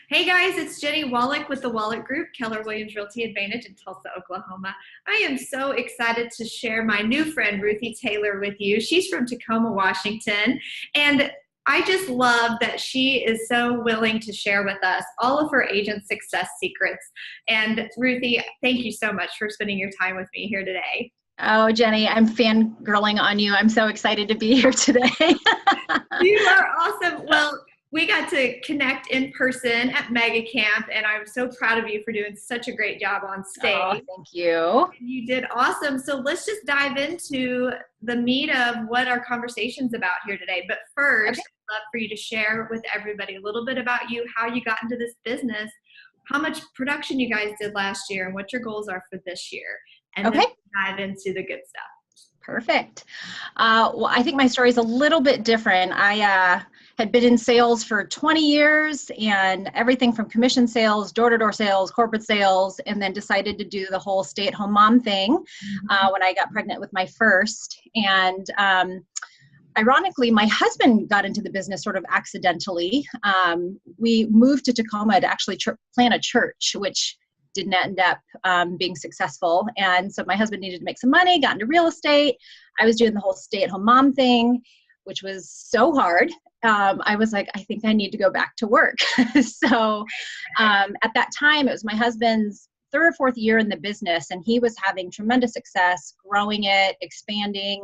Hey guys, it's Jennie Wolek with the Wolek Group, Keller Williams Realty Advantage in Tulsa, Oklahoma. I am so excited to share my new friend Ruthy Taylor with you. She's from Tacoma, Washington, and I just love that she is so willing to share with us all of her agent success secrets. And Ruthy, thank you so much for spending your time with me here today. Oh, Jenny, I'm fangirling on you. I'm so excited to be here today. You are awesome. Well, we got to connect in person at Mega Camp, and I'm so proud of you for doing such a great job on stage. Oh, thank you. You did awesome. So let's just dive into the meat of what our conversation's about here today. But first, Okay. I'd love for you to share with everybody a little bit about you, how you got into this business, how much production you guys did last year, and what your goals are for this year. And then Okay. dive into the good stuff. Perfect. Well, I think my story is a little bit different. I had been in sales for 20 years and everything from commission sales, door-to-door sales, corporate sales, and then decided to do the whole stay-at-home mom thing when I got pregnant with my first. And ironically, my husband got into the business sort of accidentally. We moved to Tacoma to actually plant a church, which didn't end up being successful. And so my husband needed to make some money, got into real estate. I was doing the whole stay-at-home mom thing, which was so hard. I was like, I think I need to go back to work. So at that time, it was my husband's third or fourth year in the business, and he was having tremendous success, growing it, expanding,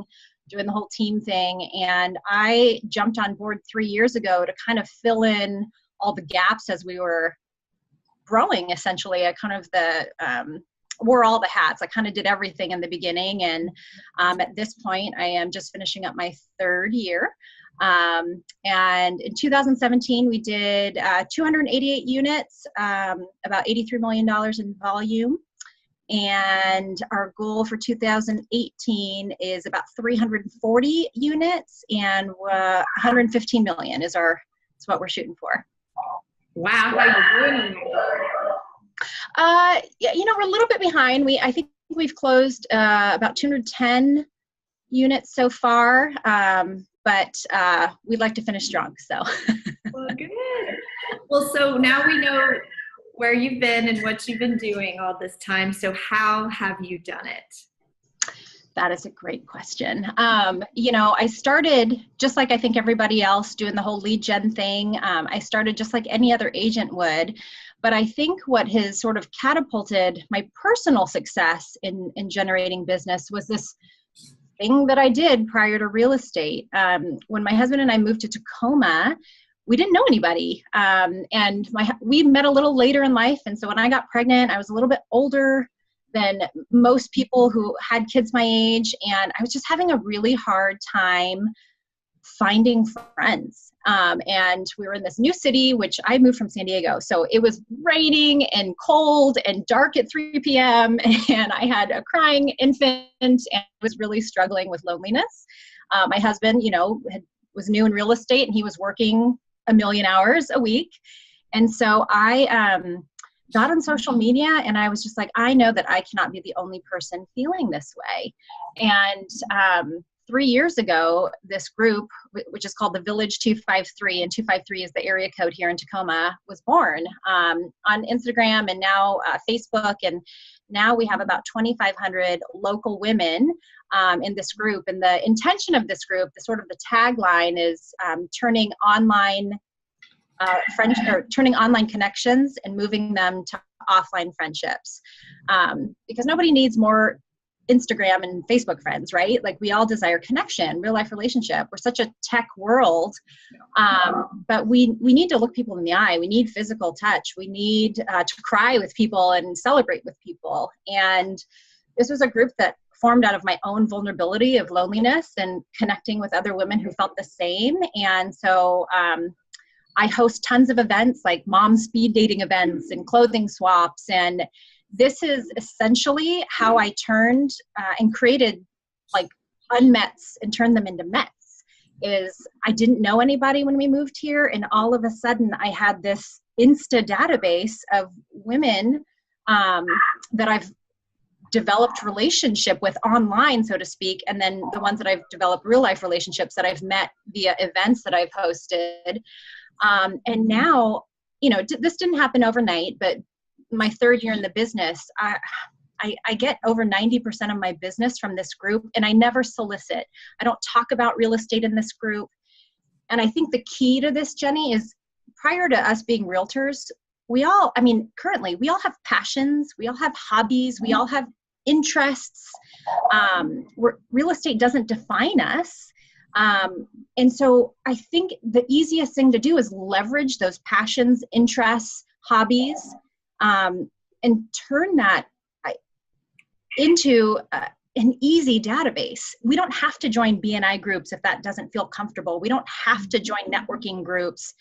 doing the whole team thing. And I jumped on board 3 years ago to kind of fill in all the gaps as we were growing. Essentially, I kind of wore all the hats. I kind of did everything in the beginning. And at this point, I am just finishing up my third year. And in 2017, we did 288 units, about $83 million in volume. And our goal for 2018 is about 340 units, and 115 million is what we're shooting for. Wow, how you doing? Yeah, we're a little bit behind. I think we've closed about 210 units so far, but we'd like to finish strong. So. Well, good. Well, so now we know where you've been and what you've been doing all this time. So how have you done it? That is a great question. I started just like I think everybody else doing the whole lead gen thing. I started just like any other agent would, but I think what has sort of catapulted my personal success in generating business was this thing that I did prior to real estate. When my husband and I moved to Tacoma, we didn't know anybody. And we met a little later in life. And so when I got pregnant, I was a little bit older than most people who had kids my age. And I was just having a really hard time finding friends. And we were in this new city, which I moved from San Diego. So it was raining and cold and dark at 3 p.m. And I had a crying infant and was really struggling with loneliness. My husband, was new in real estate, and he was working 1 million hours a week. And so I got on social media, and I was just like, I know that I cannot be the only person feeling this way. And 3 years ago, this group, which is called the Village 253, and 253 is the area code here in Tacoma, was born on Instagram and now Facebook. And now we have about 2,500 local women in this group. And the intention of this group, the tagline is turning online turning online connections and moving them to offline friendships. Because nobody needs more Instagram and Facebook friends, right? Like, we all desire connection, real life relationship. We're such a tech world, but we need to look people in the eye. We need physical touch. We need to cry with people and celebrate with people. And this was a group that formed out of my own vulnerability of loneliness and connecting with other women who felt the same. And so I host tons of events like mom speed dating events and clothing swaps. And this is essentially how I turned and created like unmets and turned them into mets. Is I didn't know anybody when we moved here, and all of a sudden I had this Insta database of women that I've developed relationship with online, so to speak, and then the ones that I've developed real life relationships that I've met via events that I've hosted. And now this didn't happen overnight, but my third year in the business, I get over 90% of my business from this group, and I never solicit. I don't talk about real estate in this group. And I think the key to this, Jennie, is prior to us being realtors, currently we all have passions, we all have hobbies, we all have interests. Real estate doesn't define us. And so I think the easiest thing to do is leverage those passions, interests, hobbies, and turn that into an easy database. We don't have to join BNI groups if that doesn't feel comfortable. We don't have to join networking groups.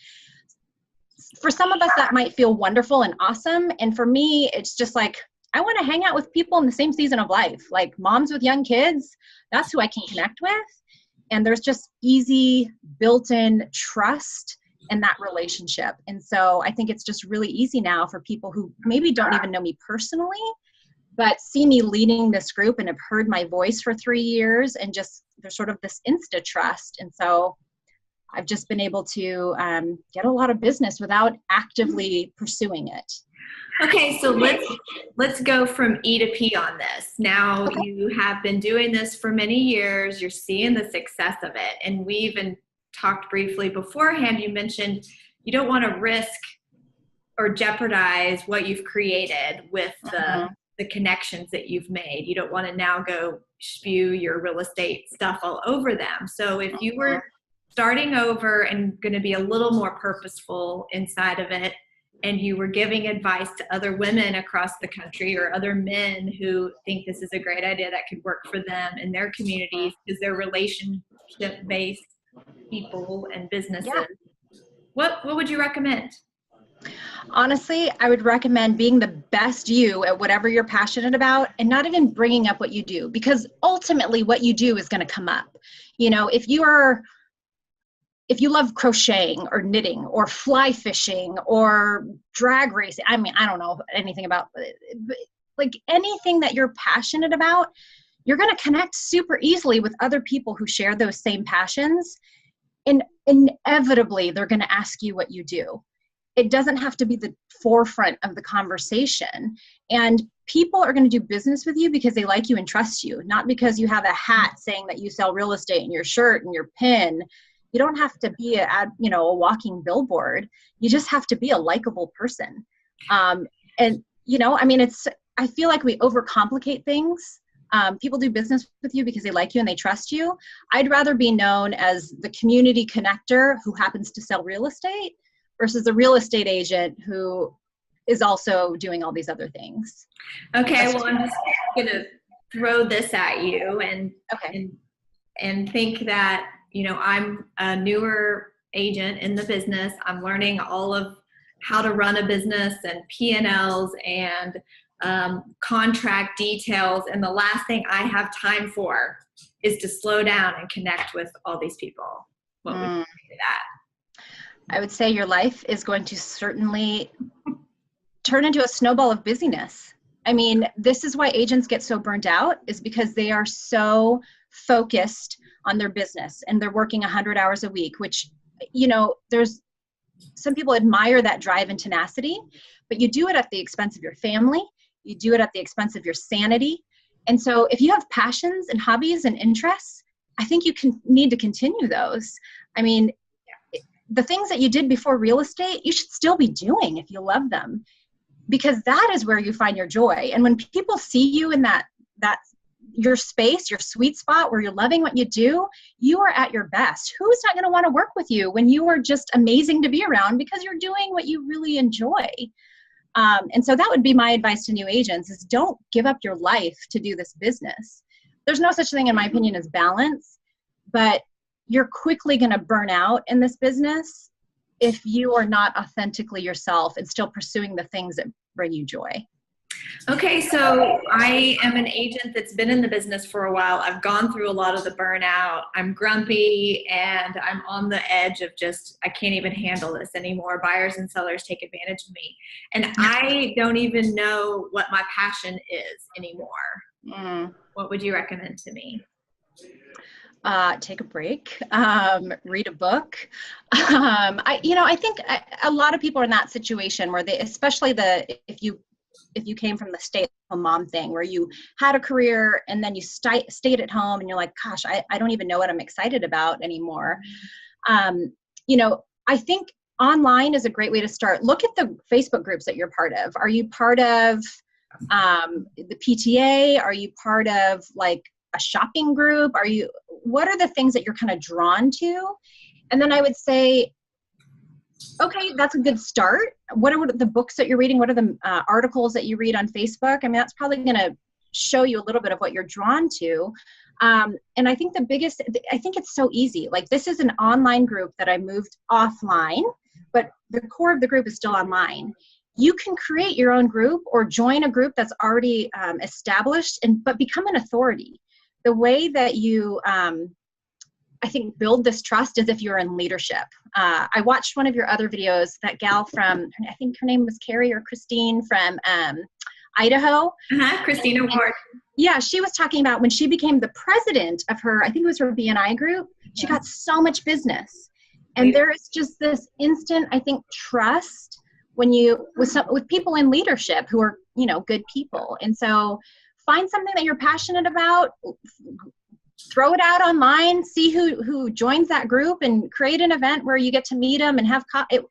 For some of us, that might feel wonderful and awesome. And for me, it's just like, I want to hang out with people in the same season of life, like moms with young kids. That's who I can connect with. And there's just easy built-in trust in that relationship. And so I think it's just really easy now for people who maybe don't even know me personally, but see me leading this group and have heard my voice for 3 years, and just there's sort of this insta trust. And so I've just been able to get a lot of business without actively pursuing it. Okay, so let's go from E to P on this. Now, okay. You have been doing this for many years. You're seeing the success of it. And we even talked briefly beforehand. You mentioned you don't want to risk or jeopardize what you've created with the connections that you've made. You don't want to now go spew your real estate stuff all over them. So if you were starting over and going to be a little more purposeful inside of it, and you were giving advice to other women across the country or other men who think this is a great idea that could work for them in their communities, because they're relationship-based people and businesses, what would you recommend? Honestly, I would recommend being the best you at whatever you're passionate about, and not even bringing up what you do, because ultimately what you do is going to come up. If you love crocheting or knitting or fly fishing or drag racing, I don't know anything about it, but like anything that you're passionate about, you're going to connect super easily with other people who share those same passions. And inevitably, they're going to ask you what you do. It doesn't have to be the forefront of the conversation. And people are going to do business with you because they like you and trust you, not because you have a hat saying that you sell real estate and your shirt and your pin. You don't have to be a walking billboard. You just have to be a likable person. I feel like we overcomplicate things. People do business with you because they like you and they trust you. I'd rather be known as the community connector who happens to sell real estate versus a real estate agent who is also doing all these other things. Okay, well, I'm just going to throw this at you and think that, I'm a newer agent in the business. I'm learning all of how to run a business and P&Ls and contract details. And the last thing I have time for is to slow down and connect with all these people. What would you say to that? I would say your life is going to certainly turn into a snowball of busyness. This is why agents get so burnt out, is because they are so focused on their business and they're working 100 hours a week, which, there's some people admire that drive and tenacity, but you do it at the expense of your family. You do it at the expense of your sanity. And so if you have passions and hobbies and interests, I think you need to continue those. The things that you did before real estate, you should still be doing if you love them, because that is where you find your joy. And when people see you in that your space, your sweet spot where you're loving what you do, you are at your best. Who's not going to want to work with you when you are just amazing to be around because you're doing what you really enjoy? And so that would be my advice to new agents, is don't give up your life to do this business. There's no such thing, in my opinion, as balance, but you're quickly going to burn out in this business if you are not authentically yourself and still pursuing the things that bring you joy. Okay, so I am an agent that's been in the business for a while. I've gone through a lot of the burnout. I'm grumpy and I'm on the edge of I can't even handle this anymore. Buyers and sellers take advantage of me. And I don't even know what my passion is anymore. What would you recommend to me? Take a break, read a book. I think a lot of people are in that situation where they, especially if you came from the stay-at-home mom thing, where you had a career and then you stayed at home and you're like, gosh, I don't even know what I'm excited about anymore. I think online is a great way to start. Look at the Facebook groups that you're part of. Are you part of the PTA? Are you part of like a shopping group? What are the things that you're kind of drawn to? And then I would say, okay, that's a good start. What are the books that you're reading? What are the articles that you read on Facebook? I mean, that's probably going to show you a little bit of what you're drawn to. And I think I think it's so easy. Like, this is an online group that I moved offline, but the core of the group is still online. You can create your own group or join a group that's already established, but become an authority. The way that you, I think, build this trust is if you're in leadership. I watched one of your other videos, that gal from, I think her name was Carrie or Christine from Idaho. Christina Ward. Yeah, she was talking about when she became the president of her, I think it was her BNI group, she got so much business. And there is just this instant, I think, trust when you, with people in leadership who are, good people. And so find something that you're passionate about, throw it out online, see who joins that group, and create an event where you get to meet them and have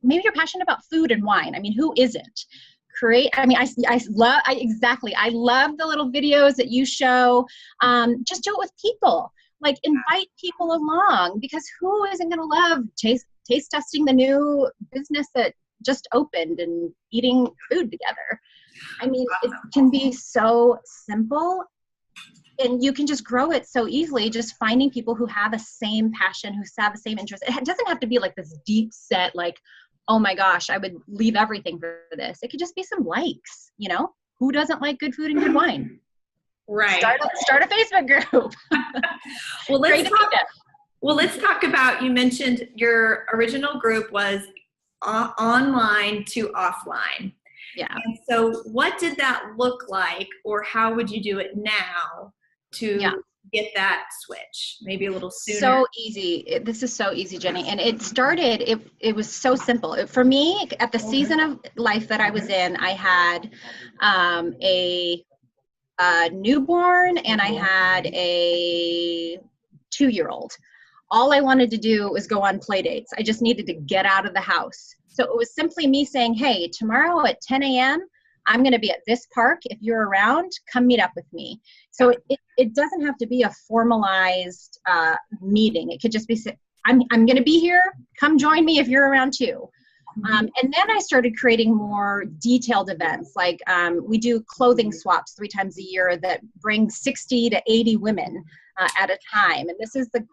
maybe you're passionate about food and wine. I mean, who isn't? I love the little videos that you show. Just do it with people. Like, invite people along, because who isn't going to love taste testing the new business that just opened and eating food together? I mean, it can be so simple, and you can just grow it so easily, just finding people who have the same passion, who have the same interest. It doesn't have to be like this deep set, like, oh my gosh, I would leave everything for this. It could just be some likes, who doesn't like good food and good wine? Right. Start a Facebook group. Well, let's talk about, you mentioned your original group was online to offline. Yeah. And so what did that look like, or how would you do it now to get that switch maybe a little sooner? So easy. This is so easy, Jenny. And it was so simple. For me, at the season of life that I was in, I had a newborn and I had a 2-year-old. All I wanted to do was go on play dates. I just needed to get out of the house. So it was simply me saying, hey, tomorrow at 10 a.m., I'm going to be at this park. If you're around, come meet up with me. So it doesn't have to be a formalized meeting. It could just be, I'm going to be here. Come join me if you're around too. And then I started creating more detailed events. Like we do clothing swaps 3 times a year that bring 60 to 80 women at a time. And this is the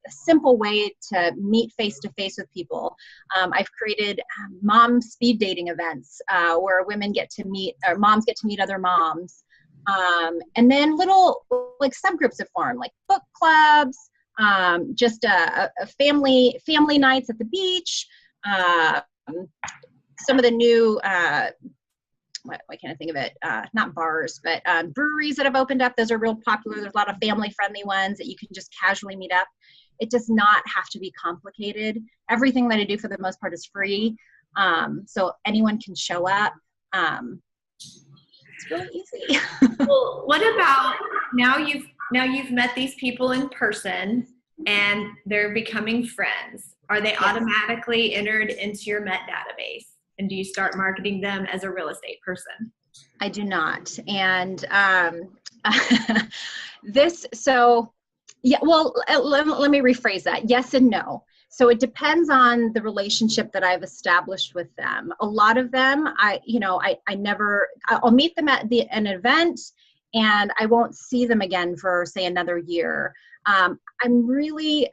simple way to meet face-to-face with people. I've created mom speed dating events where women get to meet, or moms get to meet other moms. And then little like subgroups have formed, like book clubs, just a family nights at the beach. Some of the new, why can't I think of it? Not bars, but breweries that have opened up. Those are real popular. There's a lot of family-friendly ones that you can just casually meet up. It does not have to be complicated. Everything that I do for the most part is free, so anyone can show up. It's really easy. Well, what about now you've met these people in person and they're becoming friends? Are they automatically entered into your Met database? And do you start marketing them as a real estate person? I do not. And let me rephrase that. Yes and no. So it depends on the relationship that I've established with them. A lot of them, I'll meet them at an event and I won't see them again for, say, another year.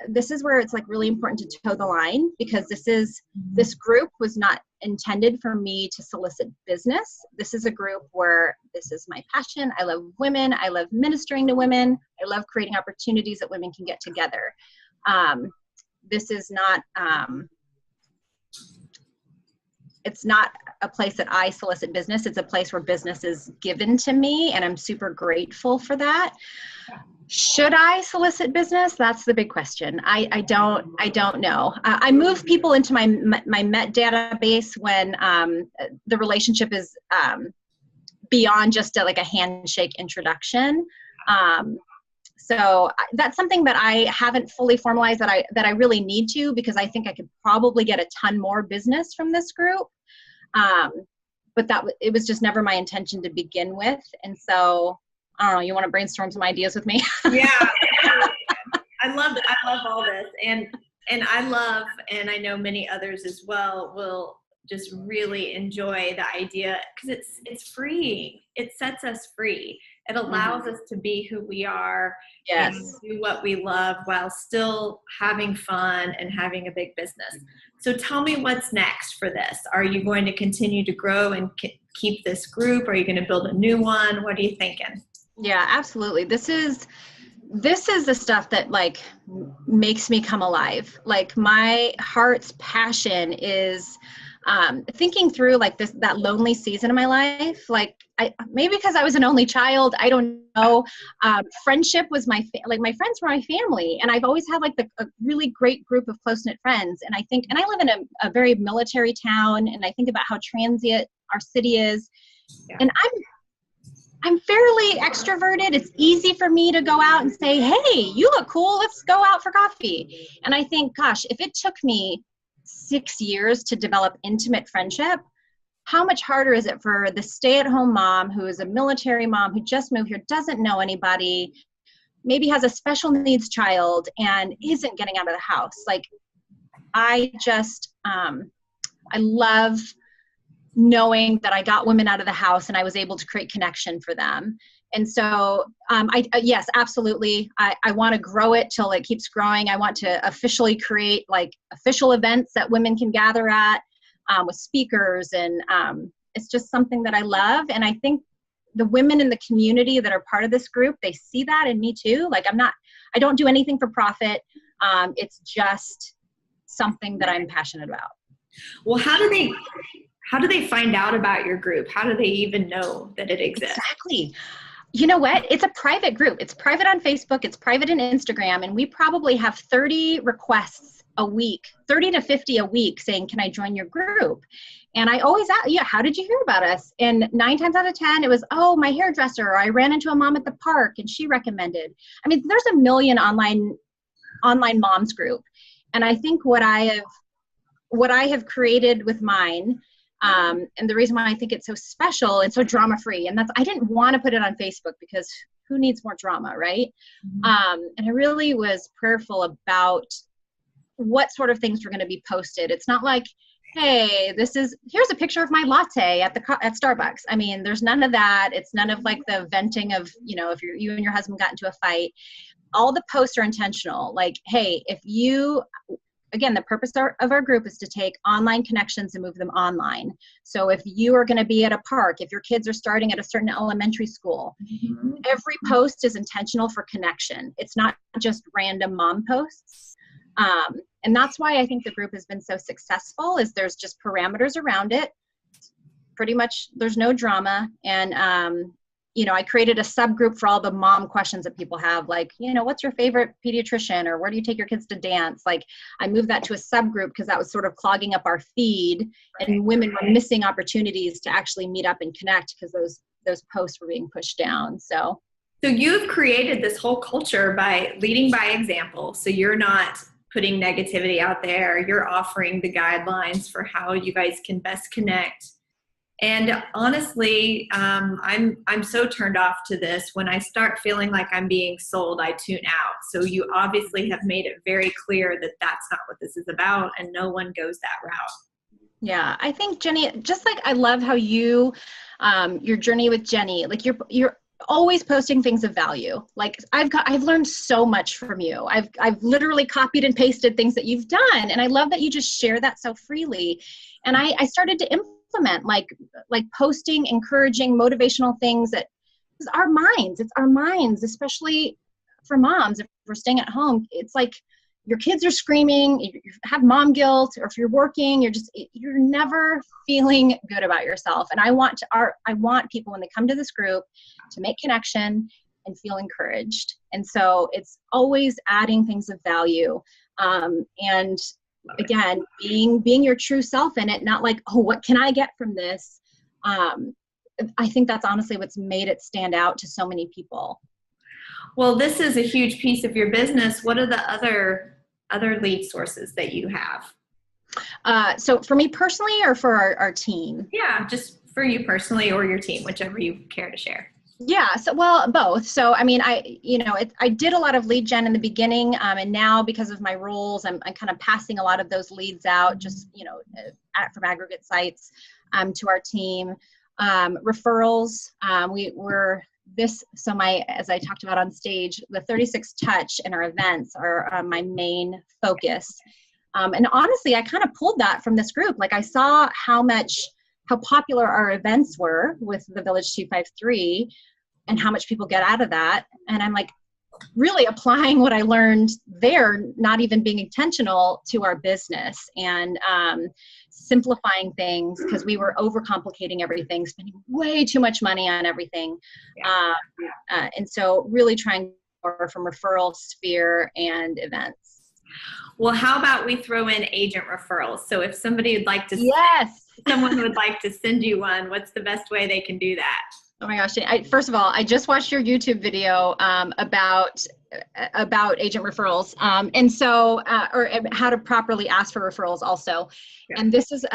This is where it's like really important to toe the line, because this group was not intended for me to solicit business. This is a group where this is my passion. I love women. I love ministering to women. I love creating opportunities that women can get together. This is not, it's not a place that I solicit business. It's a place where business is given to me, and I'm super grateful for that. Should I solicit business? That's the big question. I don't know. I move people into my Met database when the relationship is beyond just like a handshake introduction. So that's something that I haven't fully formalized that I really need to, because I think I could probably get a ton more business from this group. But it was just never my intention to begin with. And so I don't know, you want to brainstorm some ideas with me? Yeah. I love all this. And I love, and I know many others as well will just really enjoy the idea, because it's free. It sets us free. It allows us to be who we are, Yes, and do what we love while still having fun and having a big business. So tell me what's next for this. Are you going to continue to grow and keep this group? Are you going to build a new one? What are you thinking? yeah, absolutely. This is the stuff that like makes me come alive. Like my heart's passion is thinking through like that lonely season of my life. Like maybe because I was an only child, I don't know. Friendship was my friends were my family, and I've always had like a really great group of close-knit friends. And I live in a very military town, and I think about how transient our city is. Yeah. And I'm fairly extroverted. It's easy for me to go out and say, hey, you look cool. Let's go out for coffee. And I think, gosh, if it took me 6 years to develop intimate friendship, how much harder is it for the stay-at-home mom who is a military mom who just moved here, doesn't know anybody, maybe has a special needs child and isn't getting out of the house? Like, I just, I love knowing that I got women out of the house and I was able to create connection for them. And so, yes, absolutely. I want to grow it till it keeps growing. I want to officially create like official events that women can gather at with speakers. And it's just something that I love. And I think the women in the community that are part of this group, they see that in me too. Like I don't do anything for profit. It's just something that I'm passionate about. Well, how do they find out about your group? How do they even know that it exists? Exactly. You know what? It's a private group. It's private on Facebook. It's private in Instagram. And we probably have 30 requests a week, 30 to 50 a week saying, can I join your group? And I always ask, yeah, how did you hear about us? And 9 times out of 10, it was, oh, my hairdresser, or I ran into a mom at the park and she recommended. I mean, there's a million online moms group. And I think what I have created with mine, and the reason why I think it's so special and so drama-free, and I didn't want to put it on Facebook because who needs more drama, right? And I really was prayerful about what sort of things were going to be posted. It's not like, hey, here's a picture of my latte at Starbucks. I mean, there's none of that. It's none of like the venting of, if you and your husband got into a fight. All the posts are intentional. Like, hey, again, the purpose of our group is to take online connections and move them online. So if you are going to be at a park, if your kids are starting at a certain elementary school, every post is intentional for connection. It's not just random mom posts. And that's why I think the group has been so successful, is there's just parameters around it. Pretty much there's no drama. And, I created a subgroup for all the mom questions that people have, like, what's your favorite pediatrician, or where do you take your kids to dance? Like, I moved that to a subgroup because that was sort of clogging up our feed, and women were missing opportunities to actually meet up and connect because those posts were being pushed down. So you've created this whole culture by leading by example. So you're not putting negativity out there. You're offering the guidelines for how you guys can best connect. And honestly, I'm so turned off to this. When I start feeling like I'm being sold, I tune out. So you obviously have made it very clear that that's not what this is about, and no one goes that route. Yeah, I think, Jennie, just like I love how your journey with Jennie, like you're always posting things of value. Like I've learned so much from you. I've literally copied and pasted things that you've done, and I love that you just share that so freely. And I started to implement like posting encouraging motivational things that it's our minds, especially for moms. If we're staying at home, it's like your kids are screaming, you have mom guilt, or if you're working, you're never feeling good about yourself. And I want people, when they come to this group, to make connection and feel encouraged. And so it's always adding things of value. And again, being your true self in it, not like, oh, what can I get from this? I think that's honestly what's made it stand out to so many people. Well, this is a huge piece of your business. What are the other lead sources that you have? So for me personally, or for our team? Yeah, just for you personally or your team, whichever you care to share. Yeah, so well, both. So I mean, I did a lot of lead gen in the beginning, and now because of my roles, I'm kind of passing a lot of those leads out, just from aggregate sites to our team. Referrals, as I talked about on stage, the 36 touch and our events are my main focus. And honestly, I kind of pulled that from this group. Like I saw how popular our events were with the Village 253 and how much people get out of that. And I'm like really applying what I learned there, not even being intentional, to our business, and simplifying things, because we were overcomplicating everything, spending way too much money on everything. Yeah. And so really trying more from referral sphere and events. Well, how about we throw in agent referrals? So if somebody would like to, yes, someone would like to send you one, what's the best way they can do that? Oh my gosh! First of all, I just watched your YouTube video about agent referrals, and so or how to properly ask for referrals also. Yeah. And this is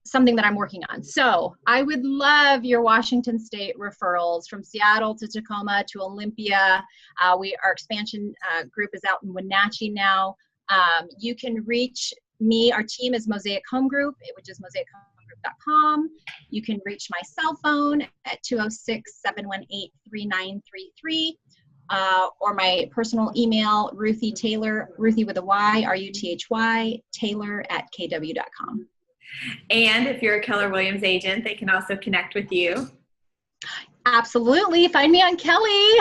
something that I'm working on. So I would love your Washington State referrals from Seattle to Tacoma to Olympia. Our expansion group is out in Wenatchee now. You can reach me. Our team is Mosaic Home Group, which is mosaichomegroup.com. You can reach my cell phone at 206-718-3933, or my personal email, Ruthy Taylor, Ruthy with a Y, R-U-T-H-Y, Taylor@kw.com. And if you're a Keller Williams agent, they can also connect with you. Absolutely. Find me on Kelly.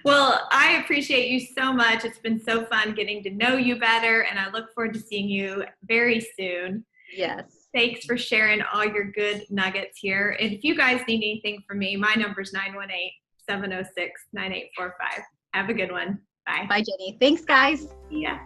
Well, I appreciate you so much. It's been so fun getting to know you better, and I look forward to seeing you very soon. Yes. Thanks for sharing all your good nuggets here. And if you guys need anything from me, my number is 918-706-9845. Have a good one. Bye. Bye, Jenny. Thanks, guys. Yeah.